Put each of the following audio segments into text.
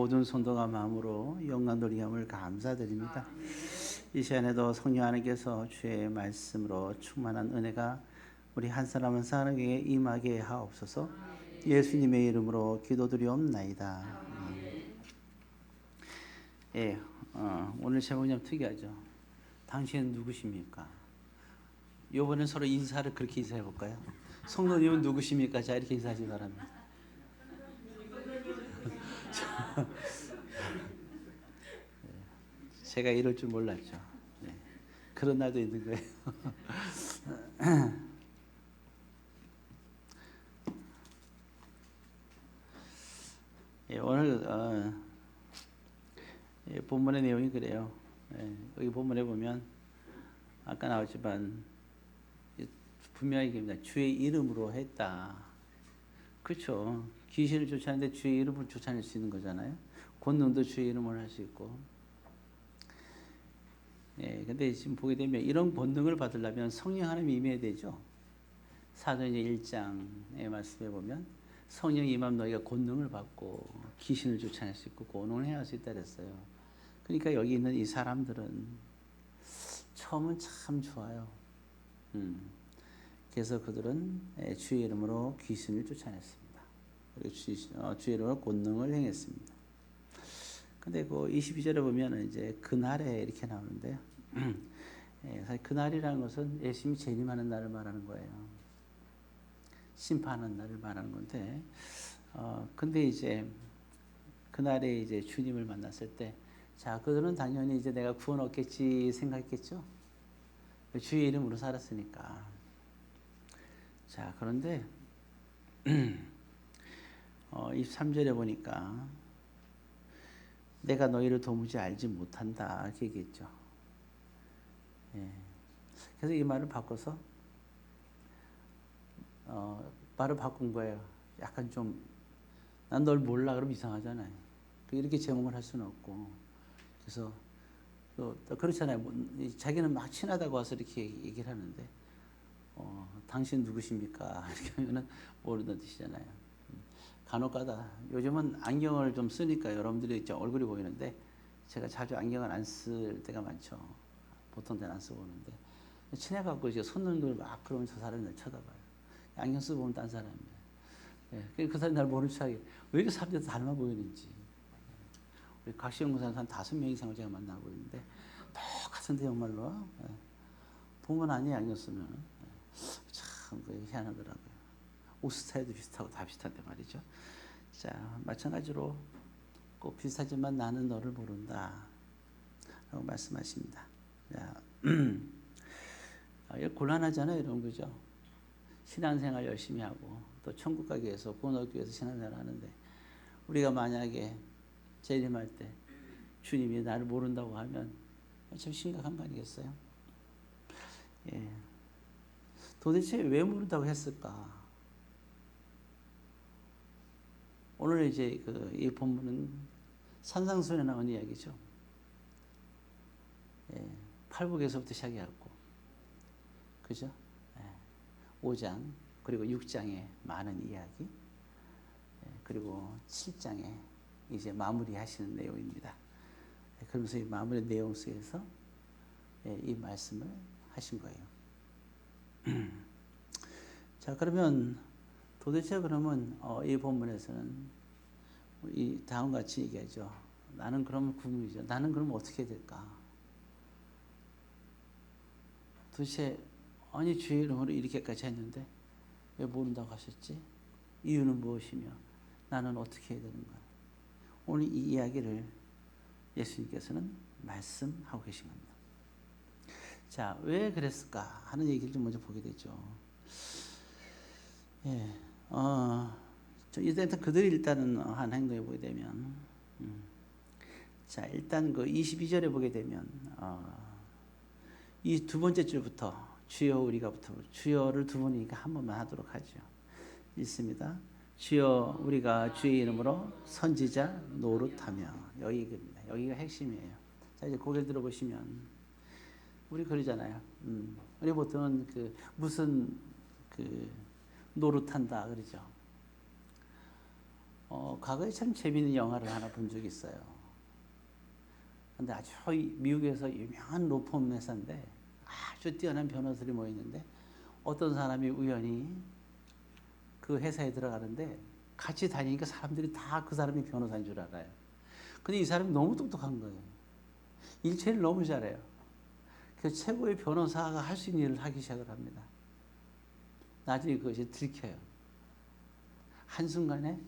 모든 손동과 마음으로 영광 돌리함을 감사드립니다. 이 시간에도 성령 하나님께서 주의 말씀으로 충만한 은혜가 우리 한 사람 한 사람에게 임하게 하옵소서. 예수님의 이름으로 기도드리옵나이다. 예, 오늘 제목이 좀 특이하죠. 당신은 누구십니까? 이번엔 서로 인사를 그렇게 인사해 볼까요? 성도님은 누구십니까? 자, 이렇게 인사하시기 바랍니다. 제가 이럴 줄 몰랐죠. 네. 그런 날도 있는 거예요. 예, 오늘 본문의 내용이 그래요. 여기 본문에 보면 아까 나왔지만 분명히 얘기합니다. 주의 이름으로 했다. 그렇죠. 귀신을 쫓아내는데 주의 이름으로 쫓아낼 수 있는 거잖아요. 권능도 주의 이름으로 할 수 있고. 근데 지금 보게 되면 이런 권능을 받으려면 성령 하나님이 임해야 되죠. 사도행전 1장의 말씀에 보면 성령이 임하면 너희가 권능을 받고 귀신을 쫓아낼 수 있고 권능을 행할 수 있다 그랬어요. 그러니까 여기 있는 이 사람들은 처음은 참 좋아요. 그래서 그들은 주의 이름으로 귀신을 쫓아냈습니다. 그리고 주의 이름으로 권능을 행했습니다. 근데 그 22절에 보면 이제 그날에 이렇게 나오는데요. 사실 그날이라는 것은 예수님이 재림하는 날을 말하는 거예요. 심판하는 날을 말하는 건데, 근데 이제 그날에 이제 주님을 만났을 때, 자, 그들은 당연히 이제 내가 구원 얻겠지 생각했겠죠. 주의 이름으로 살았으니까. 자, 그런데 23절에 보니까 내가 너희를 도무지 알지 못한다 이렇게 얘기했죠. 그래서 이 말을 바꿔서 말을 바꾼 거예요. 약간 좀 난 널 몰라 그러면 이상하잖아요. 이렇게 제목을 할 수는 없고 그래서 또 그렇잖아요. 자기는 막 친하다고 와서 이렇게 얘기를 하는데 당신 누구십니까? 이렇게 하면은 모르는 뜻이잖아요. 간혹가다 요즘은 안경을 좀 쓰니까 여러분들이 이제 얼굴이 보이는데 제가 자주 안경을 안 쓸 때가 많죠. 보통 때는 안 쓰고 오는데 친해갖고 이제 손님들 막 그러면 저 사람이 날 쳐다봐요. 안경 쓰고 보면 딴 사람이에요. 그 사람이 날 모른 척하게 왜 이렇게 사람들이 닮아 보이는지. 우리 각시영 목사님 한 5명 이상을 제가 만나고 있는데 똑같은데 정말로 보면 아니 안경 쓰면 참 희한하더라고요. 옷 스타일도 비슷하고 다 비슷한데 말이죠. 자, 마찬가지로 꼭 비슷하지만 나는 너를 모른다 라고 말씀하십니다. 자, 곤란하잖아요. 이런 거죠. 신앙생활 열심히 하고 또 천국 가기 위해서 구원 얻기 위해서 신앙생활 하는데 우리가 만약에 재림할 때 주님이 나를 모른다고 하면 참 심각한 거 아니겠어요? 도대체 왜 모른다고 했을까? 오늘 이제 이 본문은 산상수훈에 나온 이야기죠. 팔복에서부터 시작해갖고, 그죠? 5장 그리고 6장의 많은 이야기, 그리고 7장에 이제 마무리하시는 내용입니다. 그러면서 이 마무리 내용 속에서 이 말씀을 하신 거예요. 자, 그러면 도대체 그러면 이 본문에서는 이 다음과 같이 얘기하죠. 나는 그러면 궁금이죠. 나는 그러면 어떻게 해야 될까? 도대체 아니 주의 이름으로 이렇게까지 했는데 왜 모른다고 하셨지? 이유는 무엇이며 나는 어떻게 해야 되는가? 오늘 이 이야기를 예수님께서는 말씀하고 계신 겁니다. 자, 왜 그랬을까 하는 얘기를 좀 먼저 보게 되죠. 일단 그들이 일단은 한 행동에 보게 되면, 자, 일단 그 22절에 보게 되면, 이 두 번째 줄부터 주여 우리가부터 주여를 두 번이니까 한 번만 하도록 하죠. 읽습니다. 주여 우리가 주의 이름으로 선지자 노릇하며 여기입니다. 여기가 핵심이에요. 자, 이제 고개 들어보시면 우리 그러잖아요. 우리 보통은 무슨 노릇한다 그러죠. 과거에 참 재미있는 영화를 하나 본 적이 있어요. 근데 아주 미국에서 유명한 로펌 회사인데 아주 뛰어난 변호사들이 모였는데 어떤 사람이 우연히 그 회사에 들어가는데 같이 다니니까 사람들이 다 그 사람이 변호사인 줄 알아요. 근데 이 사람이 너무 똑똑한 거예요. 일체를 너무 잘해요. 그래서 최고의 변호사가 할 수 있는 일을 하기 시작을 합니다. 나중에 그것이 들켜요. 한순간에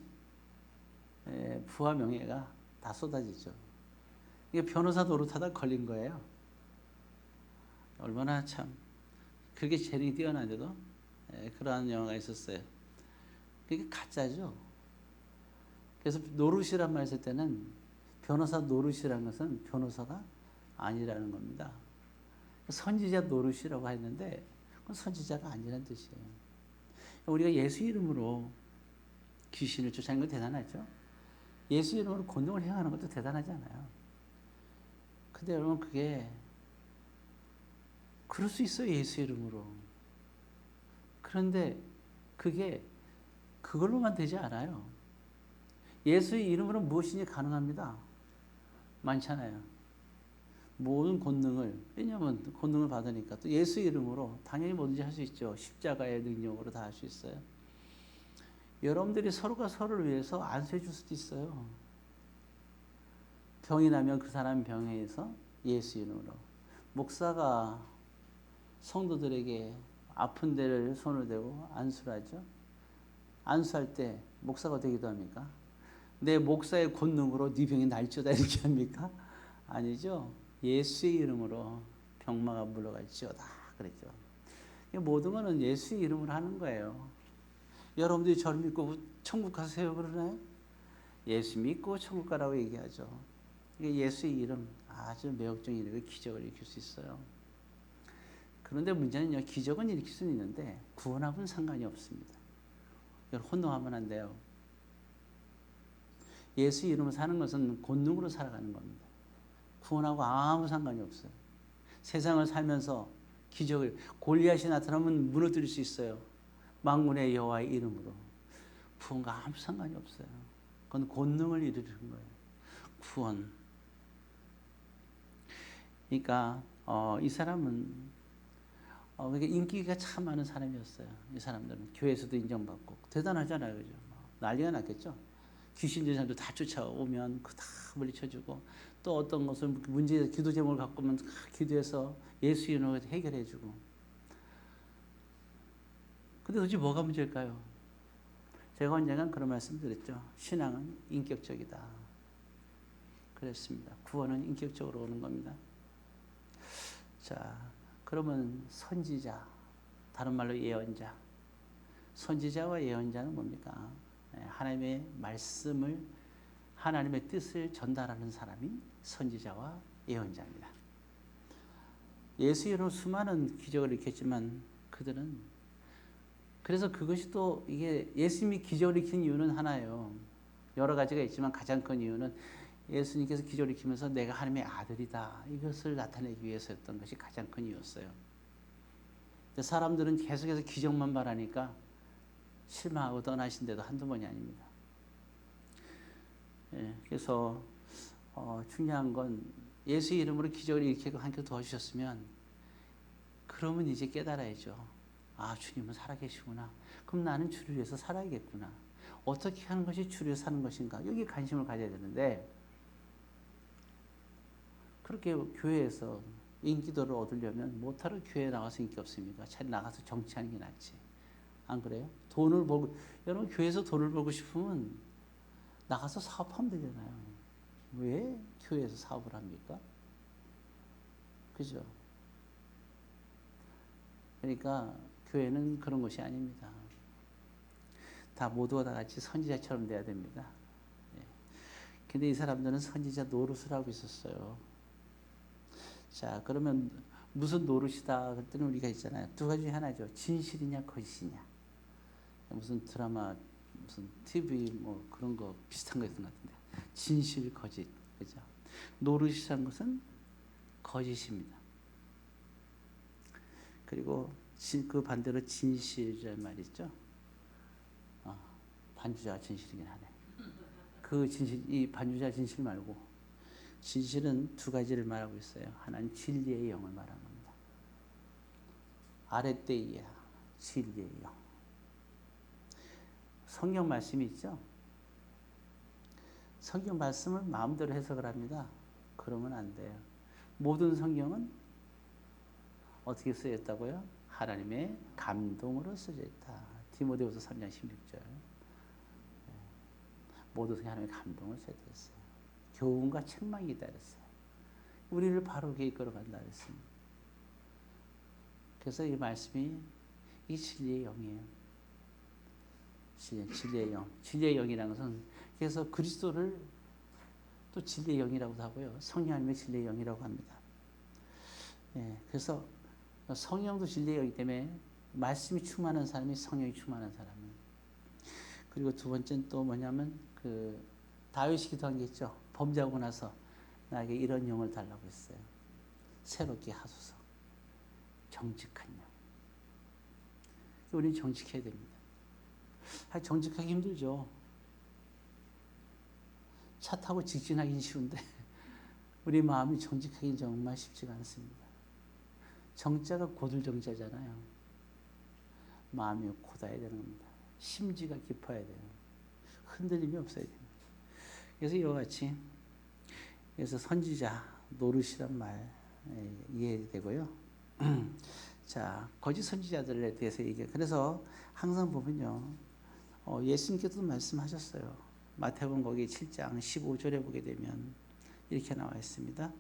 부와 명예가 다 쏟아지죠. 이게 변호사 노릇하다 걸린 거예요. 얼마나 참 그렇게 재능이 뛰어난데도 그러한 영화가 있었어요. 그게 가짜죠. 그래서 노릇이란 말 쓸 때는 변호사 노릇이라는 것은 변호사가 아니라는 겁니다. 선지자 노릇이라고 했는데 그건 선지자가 아니라는 뜻이에요. 우리가 예수 이름으로 귀신을 쫓아내는 건 대단하죠. 예수 이름으로 권능을 행하는 것도 대단하지 않아요. 근데 여러분 그게 그럴 수 있어요. 예수 이름으로. 그런데 그게 그걸로만 되지 않아요. 예수의 이름으로 무엇이니 가능합니다. 많잖아요. 모든 권능을, 왜냐하면 권능을 받으니까 또 예수 이름으로 당연히 뭐든지 할 수 있죠. 십자가의 능력으로 다 할 수 있어요. 여러분들이 서로가 서로를 위해서 안수해 줄 수도 있어요. 병이 나면 그 사람 병에서 예수 이름으로. 목사가 성도들에게 아픈 데를 손을 대고 안수를 하죠. 안수할 때 목사가 어떻게 기도합니까? 내 목사의 권능으로 네 병이 날지어다 이렇게 합니까? 아니죠. 예수의 이름으로 병마가 물러갈지어다 그랬죠. 모든 것은 예수의 이름으로 하는 거예요. 여러분들이 저를 믿고 천국 가세요 그러나요? 예수 믿고 천국 가라고 얘기하죠. 예수의 이름 아주 매혹적인 이름이 기적을 일으킬 수 있어요. 그런데 문제는요, 기적은 일으킬 수는 있는데 구원하고는 상관이 없습니다. 여러분 혼동하면 안 돼요. 예수 이름으로 사는 것은 권능으로 살아가는 겁니다. 구원하고 아무 상관이 없어요. 세상을 살면서 기적을 골리앗이 나타나면 무너뜨릴 수 있어요. 만군의 여호와의 이름으로. 구원과 아무 상관이 없어요. 그건 권능을 이루는 거예요. 구원. 그러니까 이 사람은 인기가 참 많은 사람이었어요. 이 사람들은 교회에서도 인정받고 대단하잖아요, 그죠? 난리가 났겠죠. 귀신 들린 사람도 다 쫓아오면 그 다 물리쳐주고 또 어떤 것을 문제 기도 제목을 갖고 오면 기도해서 예수 이름으로 해결해주고. 근데 도대체 뭐가 문제일까요? 제가 언젠가 그런 말씀 드렸죠. 신앙은 인격적이다. 그랬습니다. 구원은 인격적으로 오는 겁니다. 자, 그러면 선지자, 다른 말로 예언자. 선지자와 예언자는 뭡니까? 하나님의 말씀을, 하나님의 뜻을 전달하는 사람이 선지자와 예언자입니다. 예수 이름으로 수많은 기적을 일으켰지만 그들은, 그래서 그것이 또 이게 예수님이 기적을 일으킨 이유는 하나예요. 여러 가지가 있지만 가장 큰 이유는 예수님께서 기적을 일으키면서 내가 하나님의 아들이다, 이것을 나타내기 위해서였던 것이 가장 큰 이유였어요. 사람들은 계속해서 기적만 바라니까 실망하고 떠나신 데도 한두 번이 아닙니다. 그래서 중요한 건 예수 이름으로 기적을 일으키고 함께 도와주셨으면 그러면 이제 깨달아야죠. 아, 주님은 살아계시구나. 그럼 나는 주를 위해서 살아야겠구나. 어떻게 하는 것이 주를 위해서 사는 것인가? 여기에 관심을 가져야 되는데 그렇게 교회에서 인기도를 얻으려면 못하러 교회에 나가서 인기 없습니까? 차라리 나가서 정치하는 게 낫지. 안 그래요? 돈을 벌고, 여러분 교회에서 돈을 벌고 싶으면 나가서 사업하면 되잖아요. 왜 교회에서 사업을 합니까? 그죠? 그러니까 교회는 그런 것이 아닙니다. 다 모두가 다 같이 선지자처럼 돼야 됩니다. 근데 이 사람들은 선지자 노릇을 하고 있었어요. 자, 그러면 무슨 노릇이다 그랬더니 우리가 있잖아요. 두 가지 중에 하나죠. 진실이냐 거짓이냐. 무슨 드라마, 무슨 TV 뭐 그런 거 비슷한 거 있던 것 같은데. 진실, 거짓. 그죠? 노릇이라는 것은 거짓입니다. 그리고 그 반대로 진실이라는 말이 있죠. 반주자가 진실이긴 하네. 그 진실, 이 반주자 진실 말고 진실은 두 가지를 말하고 있어요. 하나는 진리의 영을 말하는 겁니다. 아레떼이야, 진리의 영. 성경 말씀이 있죠. 성경 말씀을 마음대로 해석을 합니다. 그러면 안 돼요. 모든 성경은 어떻게 쓰였다고요? 하나님의 감동으로 쓰여져 있다. 디모데후서 3장 16절. 모든 성경 하나님의 감동을 쓰여졌어요. 교훈과 책망이 있다 그랬어요. 우리를 바르게 이끌어간다 그랬습니다. 그래서 이 말씀이 이 진리의 영이에요. 진리의 영. 진리의 영이라는 것은 그래서 그리스도를 또 진리의 영이라고도 하고요. 성령 하나님의 진리의 영이라고 합니다. 예, 그래서 성령도 진리의 영이기 때문에 말씀이 충만한 사람이 성령이 충만한 사람이에요. 그리고 두 번째는 또 뭐냐면 그 다윗이 기도한 게 있죠. 범죄하고 나서 나에게 이런 영을 달라고 했어요. 새롭게 하소서. 정직한 영. 우리는 정직해야 됩니다. 정직하기 힘들죠. 차 타고 직진하기 쉬운데 우리 마음이 정직하기 정말 쉽지가 않습니다. 정자가 고들정자잖아요. 마음이 고다야 되는 겁니다. 심지가 깊어야 돼요. 흔들림이 없어야 됩니다. 그래서 이와 같이 그래서 선지자 노릇이란 말 이해되고요. 자, 거짓 선지자들에 대해서 얘기해요. 그래서 항상 보면요. 예수님께서도 말씀하셨어요. 마태복음 거기 7장 15절에 보게 되면 이렇게 나와 있습니다.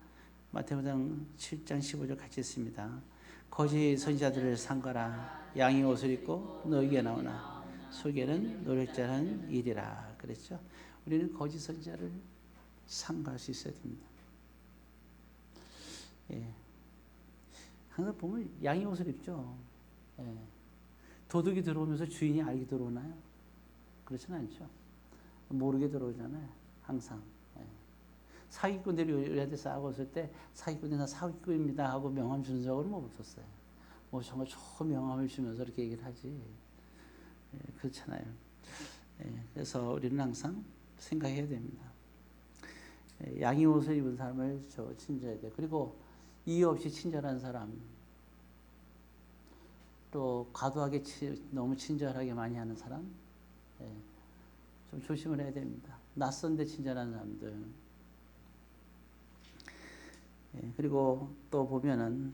마태복음 7장 15절 같이 있습니다. 거짓 선지자들을 삼가라. 양의 옷을 입고 너에게 나오나 속에는 노략질하는 일이라 그랬죠. 우리는 거짓 선지자를 삼가할 수 있어야 됩니다. 예. 항상 보면 양의 옷을 입죠. 예. 도둑이 들어오면서 주인이 알게 들어오나요? 그렇지는 않죠. 모르게 들어오잖아요. 항상. 예. 사기꾼들이 우리한테 싸고 있을 때 사기꾼이 나 사기꾼입니다 하고 명함 주는 적은 없었어요. 뭐 정말 좋은 명함을 주면서 이렇게 얘기를 하지. 예, 그렇잖아요. 예, 그래서 우리는 항상 생각해야 됩니다. 예, 양의 옷을 입은 사람을 친절해야 돼요. 그리고 이유 없이 친절한 사람, 또 과도하게 너무 친절하게 많이 하는 사람, 예, 좀 조심을 해야 됩니다. 낯선데 친절한 사람들. 예, 그리고 또 보면은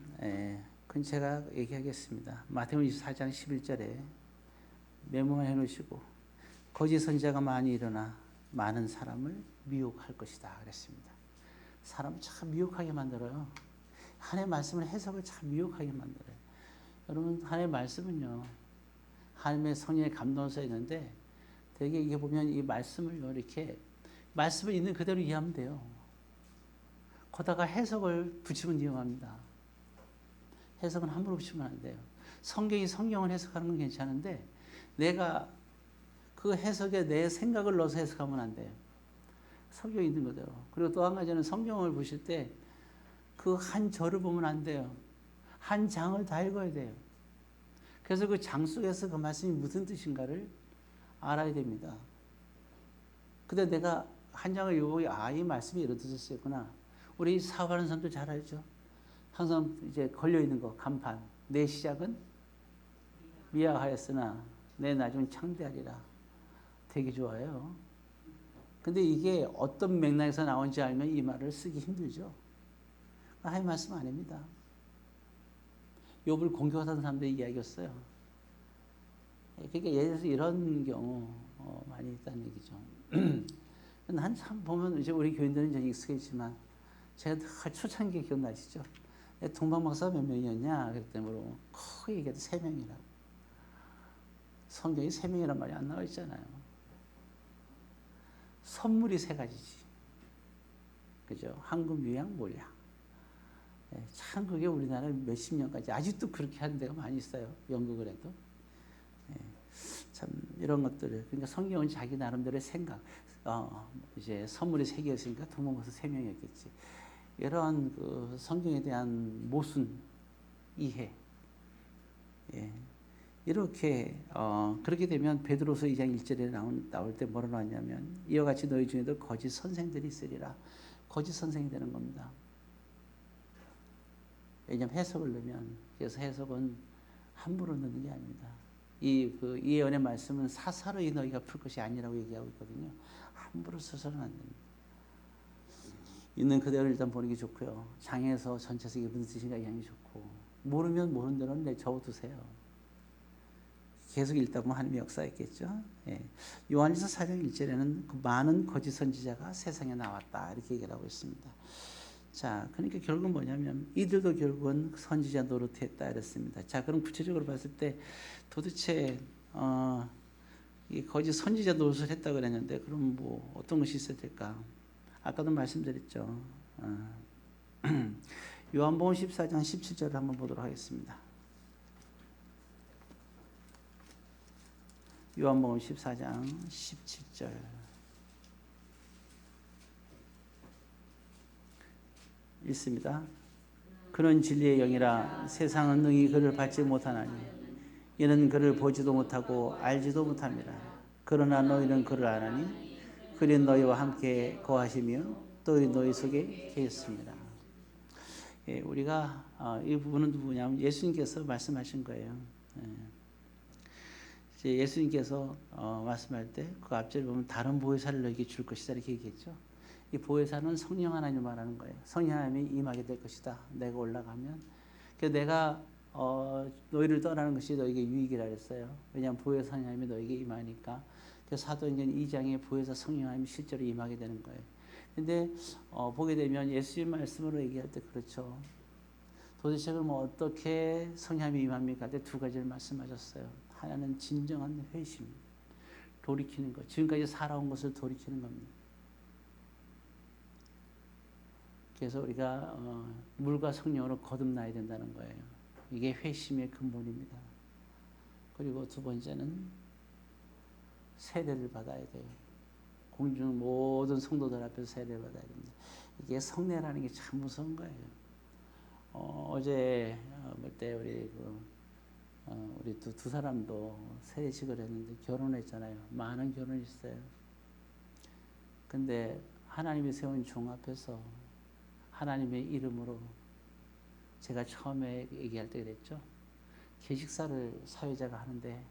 그건 제가 얘기하겠습니다. 마태복음 24장 11절에 메모만 해놓으시고 거짓 선지자가 많이 일어나 많은 사람을 미혹할 것이다 그랬습니다. 사람 참 미혹하게 만들어요. 하나님의 말씀을 해석을 참 미혹하게 만들어요. 여러분 하나님의 말씀은요. 하나님의 성령의 감동을 써 있는데 되게 이게 보면 이 말씀을요. 이렇게 말씀을 있는 그대로 이해하면 돼요. 거다가 해석을 붙이면 위험합니다. 해석은 함부로 붙이면 안 돼요. 성경이 성경을 해석하는 건 괜찮은데 내가 그 해석에 내 생각을 넣어서 해석하면 안 돼요. 성경이 있는 거대로. 그리고 또 한 가지는 성경을 보실 때 그 한 절을 보면 안 돼요. 한 장을 다 읽어야 돼요. 그래서 그 장 속에서 그 말씀이 무슨 뜻인가를 알아야 됩니다. 근데 내가 한 장을 읽어보고 이 말씀이 이런 뜻을 쓰였구나. 우리 사업하는 사람들 잘 알죠. 항상 이제 걸려있는 거 간판. 내 시작은 미약하였으나 내 나중은 창대하리라. 되게 좋아요. 근데 이게 어떤 맥락에서 나온지 알면 이 말을 쓰기 힘들죠. 하나님의 말씀 아닙니다. 욥을 공격하던 사람들의 이야기였어요. 그러니까 예를 들어서 이런 경우 많이 있다는 얘기죠. 난 참 보면 이제 우리 교인들은 이제 익숙해지만 제가 늘 초창기 기억나시죠? 동방박사 몇 명이었냐? 그랬더니 뭐로 크게 얘기해도 3명이라고. 성경에 3명이란 말이 안 나와 있잖아요. 선물이 3가지지. 그죠? 황금, 유향, 몰약. 참 그게 우리나라 몇십 년까지 아직도 그렇게 하는 데가 많이 있어요. 연극을 해도. 참 이런 것들을 그러니까 성경은 자기 나름대로의 생각 이제 선물이 3개였으니까 동방박사 3명이었겠지. 이런 그 성경에 대한 모순 이해 이렇게 그렇게 되면 베드로서 2장 1절에 나올 때 뭐라 나왔냐면 이와 같이 너희 중에도 거짓 선생들이 있으리라. 거짓 선생이 되는 겁니다. 왜냐하면 해석을 넣으면, 그래서 해석은 함부로 넣는 게 아닙니다. 이 예언의 말씀은 사사로이 너희가 풀 것이 아니라고 얘기하고 있거든요. 함부로 써서는 안 됩니다. 있는 그대로 일단 보는 게 좋고요. 장에서 전체에서 이게 무슨 뜻인가 이해하는 게 좋고, 모르면 모르는 대로 적어두세요. 계속 읽다 보면 하나님의 역사였겠죠. 예. 요한일서 4장 1절에는 그 많은 거짓 선지자가 세상에 나왔다 이렇게 얘기를 하고 있습니다. 자, 그러니까 결국은 뭐냐면 이들도 결국은 선지자 노릇했다 이랬습니다. 자, 그럼 구체적으로 봤을 때 도대체 이 거짓 선지자 노릇을 했다 그랬는데 그럼 뭐 어떤 것이 있어야 될까? 아까도 말씀드렸죠. 요한복음 14장 17절을 한번 보도록 하겠습니다. 요한복음 14장 17절 읽습니다. 그는 진리의 영이라 세상은 능히 그를 받지 못하나니 이는 그를 보지도 못하고 알지도 못합니다. 그러나 너희는 그를 아나니 그는 너희와 함께 거하시며 또 너희 속에 계셨습니다. 예, 우리가 이 부분은 누구냐면 예수님께서 말씀하신 거예요. 예. 예수님께서 말씀할 때 그 앞절에 보면 다른 보혜사를 너희에게 줄 것이다 이렇게 얘기했죠. 이 보혜사는 성령 하나님 말하는 거예요. 성령 하나님이 임하게 될 것이다. 내가 올라가면. 그래서 내가 너희를 떠나는 것이 너희에게 유익이라 그랬어요. 왜냐하면 보혜사 하나님이 너희에게 임하니까. 그래서 사도행전 2장에 보혜사 성령 하나님이 실제로 임하게 되는 거예요. 근데 보게 되면 예수님 말씀으로 얘기할 때 그렇죠. 도대체 그럼 어떻게 성령 하나님이 임합니까? 할 때 두 가지를 말씀하셨어요. 하나는 진정한 회심, 돌이키는 것. 지금까지 살아온 것을 돌이키는 겁니다. 그래서 우리가 물과 성령으로 거듭나야 된다는 거예요. 이게 회심의 근본입니다. 그리고 두 번째는 세례를 받아야 돼요. 공중 모든 성도들 앞에서 세례를 받아야 됩니다. 이게 성례라는 게 참 무서운 거예요. 어제 그때 우리 두 사람도 세례식을 했는데 결혼했잖아요. 많은 결혼이 있어요. 근데 하나님이 세운 종 앞에서 하나님의 이름으로 제가 처음에 얘기할 때 그랬죠. 계식사를 사회자가 하는데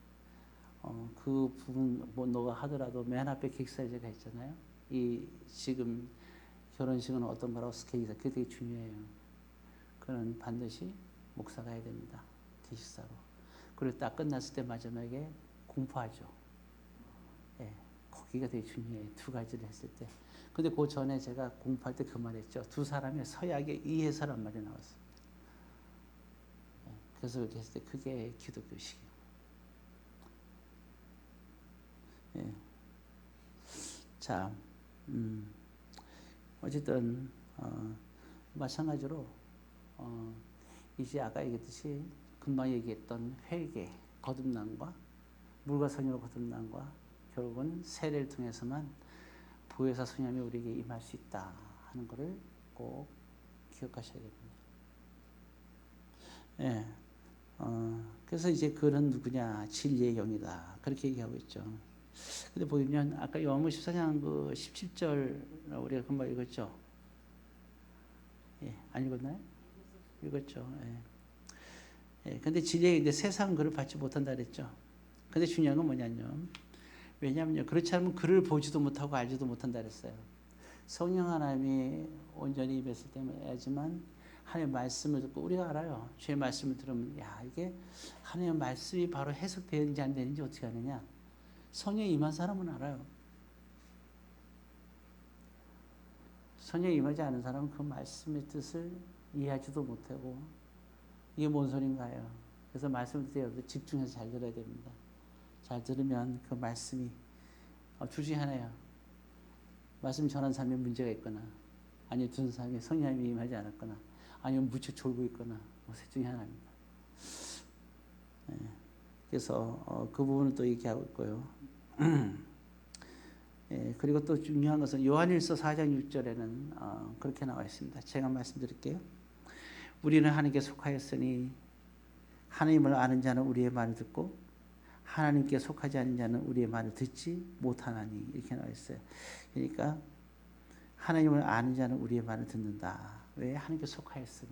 그 부분 뭐 너가 하더라도 맨 앞에 계식사제가 있잖아요. 이 지금 결혼식은 어떤 거라고 계식사 그게 되게 중요해요. 그는 반드시 목사가 해야 됩니다. 계식사로. 그리고 딱 끝났을 때 마지막에 공포하죠. 예, 거기가 되게 중요해요. 두 가지를 했을 때. 근데 그 전에 제가 공부할 때 그 말했죠. 두 사람의 서약에 의해서란 말이 나왔어요. 그래서 그렇게 했을 때 그게 기독교식이에요. 예. 자, 어쨌든 마찬가지로 이제 아까 얘기했듯이 금방 얘기했던 회개, 거듭남과 물과 성령으로 거듭남과 결국은 세례를 통해서만 보혜사 성령이 우리에게 임할 수 있다 하는 것을 꼭 기억하셔야 됩니다. 예. 그래서 이제 그는 누구냐? 진리의 영이다. 그렇게 얘기하고 있죠. 근데 보면 아까 요한복음 14장 그 17절 우리가 금방 읽었죠. 예, 안 읽었나요? 읽었죠. 예. 예, 근데 진리의 근데 세상은 그를 받지 못한다 그랬죠. 근데 중요한 건 뭐냐면 왜냐하면요. 그렇지 않으면 그를 보지도 못하고 알지도 못한다 그랬어요. 성령 하나님이 온전히 임했을 때야지만 하나님의 말씀을 듣고 우리가 알아요. 주의 말씀을 들으면 야 이게 하나님의 말씀이 바로 해석되는지 안 되는지 어떻게 하느냐. 성령이 임한 사람은 알아요. 성령이 임하지 않은 사람은 그 말씀의 뜻을 이해하지도 못하고 이게 뭔 소린가요. 그래서 말씀을 듣을 때 집중해서 잘 들어야 됩니다. 잘 들으면 그 말씀이 둘 중에 하나예요. 말씀 전한 사람이 문제가 있거나 아니면 듣는 사람이 성령이 임하지 않았거나 아니면 무척 졸고 있거나 셋 중에 하나입니다. 네. 그래서 그 부분을 또 얘기하고 있고요. 예, 그리고 또 중요한 것은 요한일서 4장 6절에는 그렇게 나와 있습니다. 제가 말씀드릴게요. 우리는 하나님께 속하였으니 하나님을 아는 자는 우리의 말을 듣고 하나님께 속하지 않는 자는 우리의 말을 듣지 못하나니 이렇게 나와 있어요. 그러니까 하나님을 아는 자는 우리의 말을 듣는다. 왜? 하나님께 속하였으니.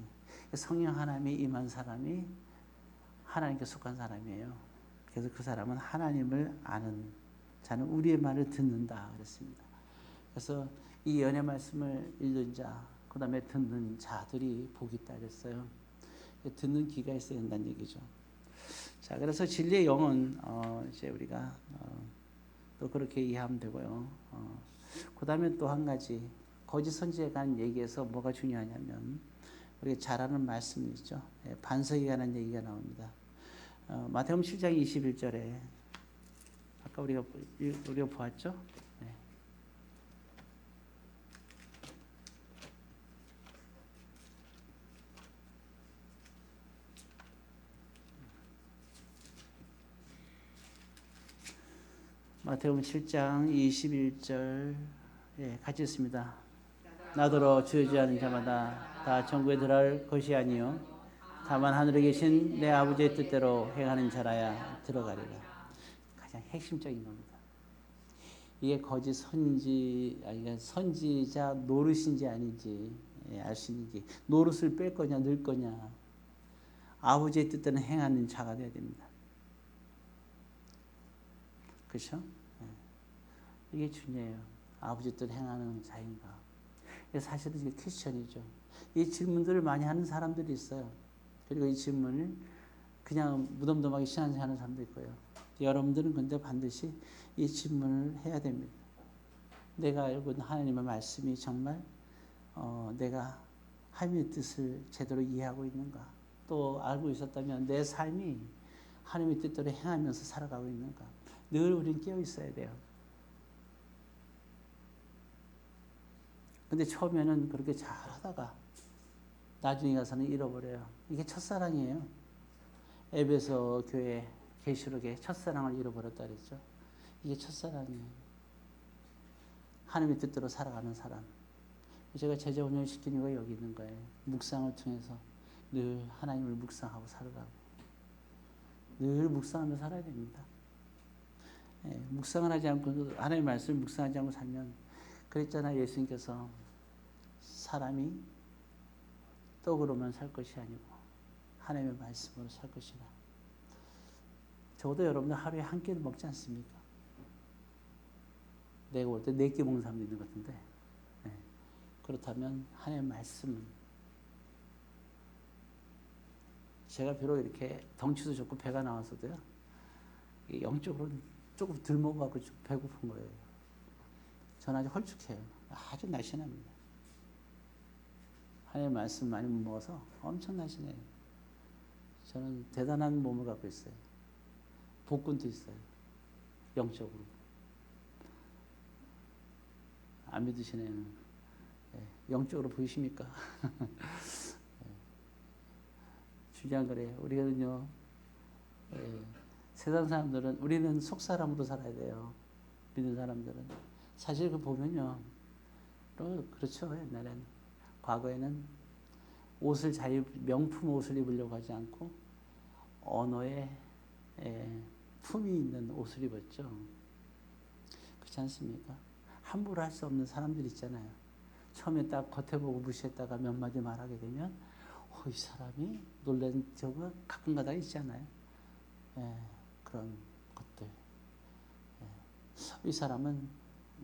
성령 하나님이 임한 사람이 하나님께 속한 사람이에요. 그래서 그 사람은 하나님을 아는 자는 우리의 말을 듣는다 그랬습니다. 그래서 이 연의 말씀을 읽는 자, 그 다음에 듣는 자들이 복이 있다 그랬어요. 듣는 귀가 있어야 된다는 얘기죠. 자, 그래서 진리의 영은 이제 우리가 또 그렇게 이해하면 되고요. 그 다음에 또 한 가지 거짓 선지에 관한 얘기에서 뭐가 중요하냐면 우리가 잘 아는 말씀이 있죠. 반석에 관한 얘기가 나옵니다. 마태복음 7장 21절에 아까 우리가 보았죠. 네. 마태복음 7장 21절 같이 있습니다. 나더러 주의하는 자마다 다 천국에 들어갈 것이 아니요 다만 하늘에 계신 내 아버지의 뜻대로 행하는 자라야 들어가리라. 가장 핵심적인 겁니다. 이게 거짓 선지자 노릇인지 아닌지 알 수 있는 게 노릇을 뺄 거냐 늘 거냐 아버지의 뜻대로 행하는 자가 되어야 됩니다. 그렇죠? 이게 중요해요. 아버지 뜻 행하는 자인가. 사실은 이게 퀘스천이죠. 이 질문들을 많이 하는 사람들이 있어요. 그리고 이 질문을 그냥 무덤덤하게 신앙생활하는 사람도 있고요. 여러분들은 근데 반드시 이 질문을 해야 됩니다. 내가 알고 있는 하나님의 말씀이 정말 내가 하나님의 뜻을 제대로 이해하고 있는가? 또 알고 있었다면 내 삶이 하나님의 뜻대로 행하면서 살아가고 있는가? 늘 우리는 깨어 있어야 돼요. 근데 처음에는 그렇게 잘 하다가 나중에 가서는 잃어버려요. 이게 첫사랑이에요. 에베소 교회 계시록에 첫사랑을 잃어버렸다 그랬죠. 이게 첫사랑이에요. 하나님의 뜻대로 살아가는 사람. 제가 제자 훈련시키는 이유가 여기 있는 거예요. 묵상을 통해서 늘 하나님을 묵상하고 살아가고 늘 묵상하며 살아야 됩니다. 묵상을 하지 않고 하나님의 말씀을 묵상하지 않고 살면 그랬잖아요. 예수님께서 사람이 떡으로만 살 것이 아니고 하나님의 말씀으로 살 것이라. 적어도 여러분들 하루에 한 끼를 먹지 않습니까? 내가 볼 때 4끼 먹는 사람도 있는 것 같은데 그렇다면 하나님의 말씀은 제가 비록 이렇게 덩치도 좋고 배가 나와서도요 영적으로는 조금 덜 먹어갖고 좀 배고픈 거예요. 저는 아주 헐쭉해요. 아주 날씬합니다. 하나님의 말씀 많이 못 먹어서 엄청 날씬해요. 저는 대단한 몸을 갖고 있어요. 복근도 있어요. 영적으로. 안 믿으시네요. 영적으로 보이십니까? 중요한 거래요. 우리는요, 세상 사람들은, 우리는 속사람으로 살아야 돼요. 믿는 사람들은. 사실 그 보면요, 그렇죠. 옛날엔, 과거에는 옷을 명품 옷을 입으려고 하지 않고, 언어에 품이 있는 옷을 입었죠. 그렇지 않습니까? 함부로 할 수 없는 사람들 있잖아요. 처음에 딱 겉에 보고 무시했다가 몇 마디 말하게 되면 이 사람이 놀란 적은 가끔가다 있잖아요. 그런 것들. 이 사람은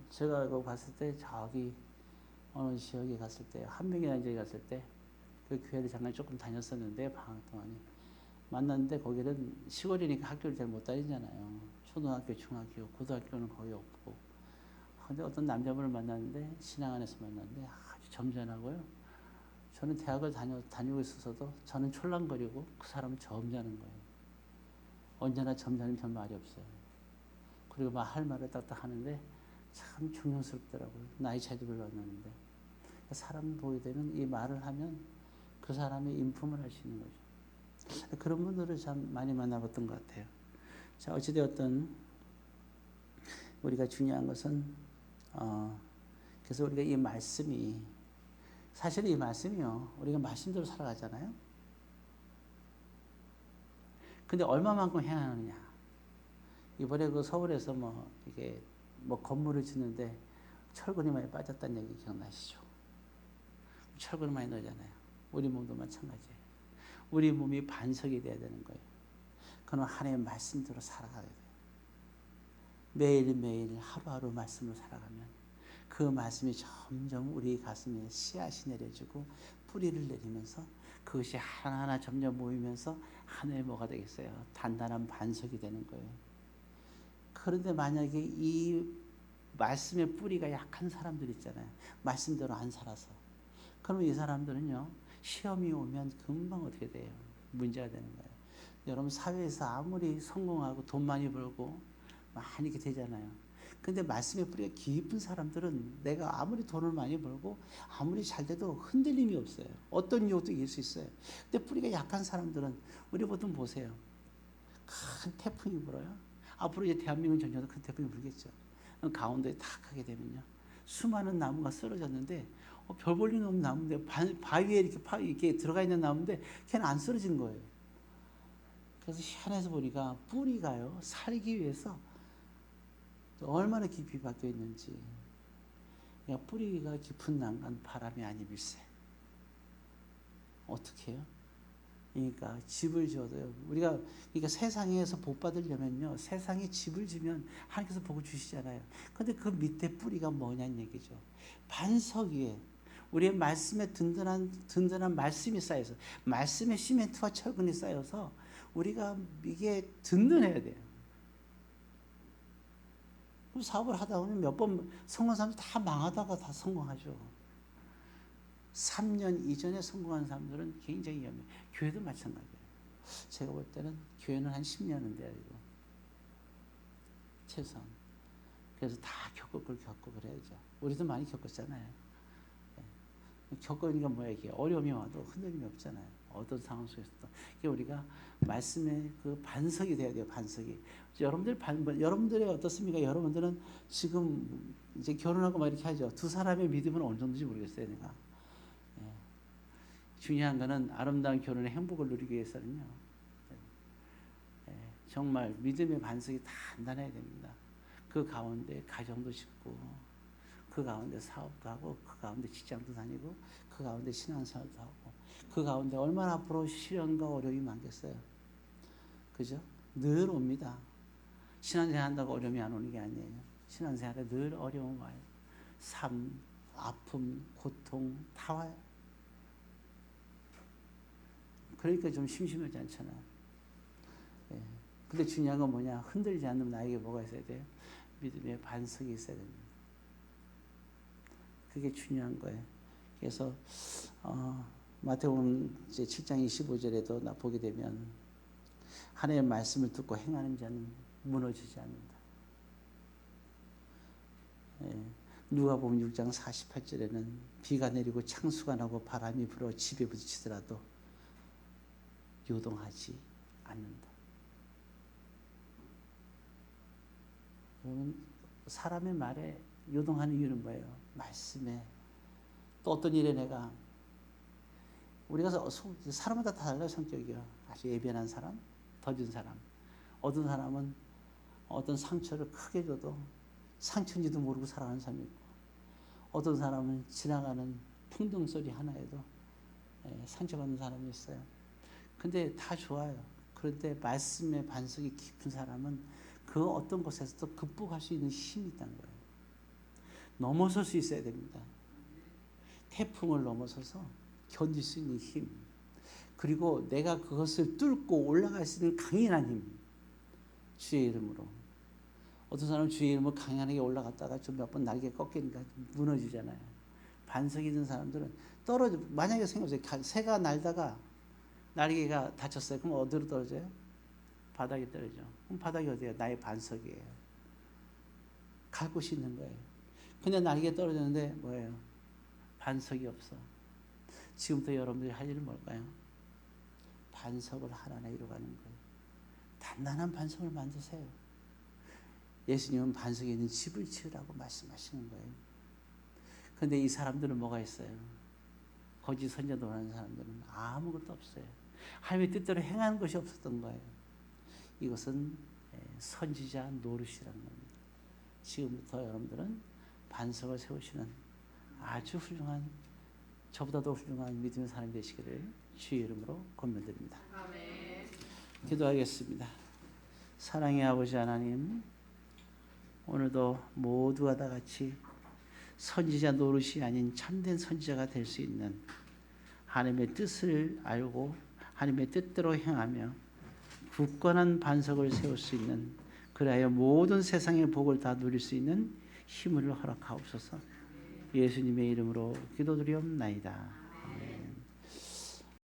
제가 알고 봤을 때 저기 어느 지역에 갔을 때 한명이라는 지역에 갔을 때 그 교회를 잠깐 조금 다녔었는데 방학 동안에 만났는데 거기는 시골이니까 학교를 잘 못 다니잖아요. 초등학교, 중학교, 고등학교는 거의 없고. 근데 어떤 남자분을 만났는데 신앙 안에서 만났는데 아주 점잖하고요. 저는 대학을 다니고 있어서도 저는 촐랑거리고 그 사람은 점잖은 거예요. 언제나 점잖으면 별 말이 없어요. 그리고 막 할 말을 딱딱 하는데 참 중용스럽더라고요. 나이 차이도 별로 안 나는데. 사람 보게 되면 이 말을 하면 그 사람의 인품을 알 수 있는 거죠. 그런 분들을 참 많이 만나봤던 것 같아요. 자, 어찌되었든 우리가 중요한 것은 그래서 우리가 이 말씀이 사실 이 말씀이요. 우리가 말씀대로 살아가잖아요. 근데 얼마만큼 행하느냐. 이번에 그 서울에서 뭐 이게 뭐 건물을 짓는데 철근이 많이 빠졌다는 얘기 기억나시죠? 철근을 많이 넣잖아요. 우리 몸도 마찬가지예요. 우리 몸이 반석이 돼야 되는 거예요. 그럼 하나님의 말씀대로 살아가야 돼요. 매일매일 하루하루 말씀으로 살아가면 그 말씀이 점점 우리 가슴에 씨앗이 내려지고 뿌리를 내리면서 그것이 하나하나 점점 모이면서 하나의 뭐가 되겠어요? 단단한 반석이 되는 거예요. 그런데 만약에 이 말씀의 뿌리가 약한 사람들 있잖아요. 말씀대로 안 살아서. 그러면 이 사람들은요, 시험이 오면 금방 어떻게 돼요? 문제가 되는 거예요. 여러분 사회에서 아무리 성공하고 돈 많이 벌고 많이 이렇게 되잖아요. 근데 말씀의 뿌리가 깊은 사람들은 내가 아무리 돈을 많이 벌고 아무리 잘 돼도 흔들림이 없어요. 어떤 유혹도 이길 수 있어요. 근데 뿌리가 약한 사람들은 우리 보통 보세요. 큰 태풍이 불어요. 앞으로 이제 대한민국 전역도 큰 태풍이 불겠죠. 강원도에 탁 하게 되면요. 수많은 나무가 쓰러졌는데 별 볼 일 없는 나무인데 바위에 이렇게 들어가 있는 나무인데 걔는 안 쓰러진 거예요. 그래서 희한해서 보니까 뿌리가요. 살기 위해서 얼마나 깊이 박혀 있는지. 그러니까 뿌리가 깊은 난간 바람이 아니밀세. 어떻게 해요? 그러니까 집을 지어도요. 우리가 그러니까 세상에서 복 받으려면요. 세상에 집을 지면 하나님께서 복을 주시잖아요. 근데 그 밑에 뿌리가 뭐냐는 얘기죠. 반석 위에 우리의 말씀에 든든한 말씀이 쌓여서 말씀의 시멘트와 철근이 쌓여서 우리가 이게 든든해야 돼요. 그럼 사업을 하다 보면 몇 번 성공한 사람들 다 망하다가 다 성공하죠. 3년 이전에 성공한 사람들은 굉장히 위험해요. 교회도 마찬가지예요. 제가 볼 때는 교회는 한 10년은 돼야 되고 최소한. 그래서 다 겪고 그래야죠. 우리도 많이 겪었잖아요. 겪으니까 뭐야 이게 어려움이 와도 흔들림이 없잖아요. 어떤 상황 속에서도. 그러니까 우리가 말씀의 그 반석이 돼야 돼요. 반석이. 여러분들이 어떻습니까? 여러분들은 지금 이제 결혼하고 막 이렇게 하죠. 두 사람의 믿음은 어느 정도인지 모르겠어요. 내가. 중요한 거는 아름다운 결혼의 행복을 누리기 위해서는요. 정말 믿음의 반석이 단단해야 됩니다. 그 가운데 가정도 짓고 그 가운데 사업도 하고 그 가운데 직장도 다니고 그 가운데 신앙생활도 하고 그 가운데 얼마나 앞으로 시련과 어려움이 많겠어요. 그죠? 늘 옵니다. 신앙생활 한다고 어려움이 안 오는 게 아니에요. 신앙생활에 늘 어려움 와요. 삶, 아픔, 고통 다 와요. 그러니까 좀 심심하지 않잖아. 예. 근데 중요한 건 뭐냐? 흔들리지 않는 나에게 뭐가 있어야 돼요? 믿음의 반석이 있어야 됩니다. 그게 중요한 거예요. 그래서 마태복음 7장 25절에도 나 보게 되면 하나님의 말씀을 듣고 행하는 자는 무너지지 않는다. 예. 누가복음 6장 48절에는 비가 내리고 창수가 나고 바람이 불어 집에 부딪히더라도 요동하지 않는다. 그러면 사람의 말에 요동하는 이유는 뭐예요? 말씀에. 또 어떤 일에 내가 우리가 사람마다 다 달라요. 성격이요. 아주 예민한 사람, 더딘 사람. 어떤 사람은 어떤 상처를 크게 줘도 상처인지도 모르고 살아가는 사람이 있고 어떤 사람은 지나가는 풍등소리 하나에도 상처받는 사람이 있어요. 근데 다 좋아요. 그런데 말씀의 반석이 깊은 사람은 그 어떤 곳에서도 극복할 수 있는 힘이 있다는 거예요. 넘어설 수 있어야 됩니다. 태풍을 넘어서서 견딜 수 있는 힘. 그리고 내가 그것을 뚫고 올라갈 수 있는 강인한 힘. 주의 이름으로. 어떤 사람은 주의 이름으로 강인하게 올라갔다가 좀 몇 번 날개 꺾이니까 무너지잖아요. 반석이 있는 사람들은 떨어져. 만약에 생각해보세요. 새가 날다가 날개가 다쳤어요. 그럼 어디로 떨어져요? 바닥에 떨어져. 그럼 바닥이 어디예요? 나의 반석이에요. 갈 곳이 있는 거예요. 근데 날개가 떨어졌는데 뭐예요? 반석이 없어. 지금부터 여러분들이 할 일은 뭘까요? 반석을 하나하나 이루어가는 거예요. 단단한 반석을 만드세요. 예수님은 반석에 있는 집을 지으라고 말씀하시는 거예요. 그런데 이 사람들은 뭐가 있어요? 거짓 선전도 하는 사람들은 아무것도 없어요. 하나님의 뜻대로 행하는 것이 없었던 거예요. 이것은 선지자 노릇이라는 겁니다. 지금부터 여러분들은 반석을 세우시는 아주 훌륭한, 저보다 더 훌륭한 믿음의 사람이 되시기를 주의 이름으로 권면드립니다. 아멘. 기도하겠습니다. 사랑의 아버지 하나님, 오늘도 모두가 다 같이 선지자 노릇이 아닌 참된 선지자가 될 수 있는 하나님의 뜻을 알고 하나님의 뜻대로 행하며 굳건한 반석을 세울 수 있는, 그리하여 모든 세상의 복을 다 누릴 수 있는 힘을 허락하옵소서. 예수님의 이름으로 기도드리옵나이다.